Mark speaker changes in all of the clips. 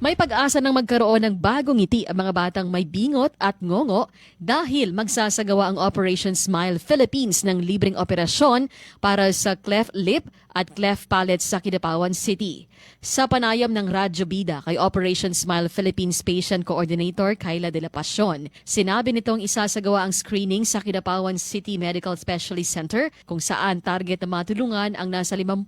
Speaker 1: May pag-asa ng magkaroon ng bagong ngiti ang mga batang may bingot at ngongo dahil magsasagawa ang Operation Smile Philippines ng libreng operasyon para sa cleft lip at cleft palate sa Kidapawan City. Sa panayam ng Radyo Bida kay Operation Smile Philippines Patient Coordinator Kayla de la Pasion, sinabi nitong isasagawa ang screening sa Kidapawan City Medical Specialist Center kung saan target na matulungan ang nasa 50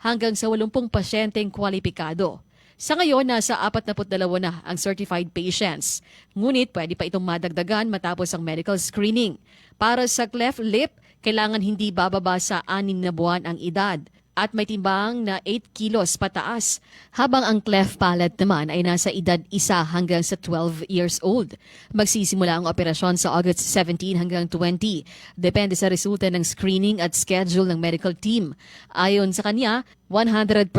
Speaker 1: hanggang sa 80 pasyenteng kwalipikado. Sa ngayon, nasa 42 na ang certified patients. Ngunit pwede pa itong madagdagan matapos ang medical screening. Para sa cleft lip, kailangan hindi bababa sa 6 na buwan ang edad at may timbang na 8 kilos pataas, habang ang cleft palate naman ay nasa edad 1 hanggang sa 12 years old. Magsisimula ang operasyon sa August 17 hanggang 20. Depende sa resulta ng screening at schedule ng medical team. Ayon sa kanya, 100%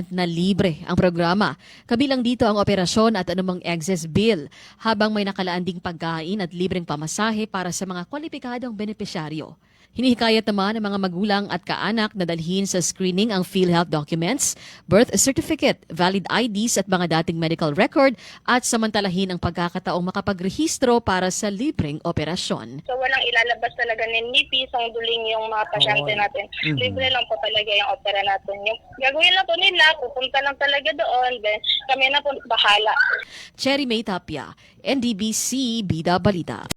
Speaker 1: na libre ang programa. Kabilang dito ang operasyon at anumang excess bill, habang may nakalaan ding pagkain at libreng pamasahe para sa mga kwalipikadong benepisyaryo. Hinihikayat naman ang mga magulang at kaanak na dalhin sa screening ang PhilHealth documents, birth certificate, valid IDs at mga dating medical record at samantalahin ang pagkakataong makapagrehistro para sa libreng operasyon.
Speaker 2: So walang ilalabas talaga ng nipis, ang duling yung mga pasyente natin. Libre lang po talaga yung opera natin. Yung gagawin lang po nila, pupunta lang talaga doon, then kami na po bahala.
Speaker 1: Cherry May Tapia, NDBC Bida Balita.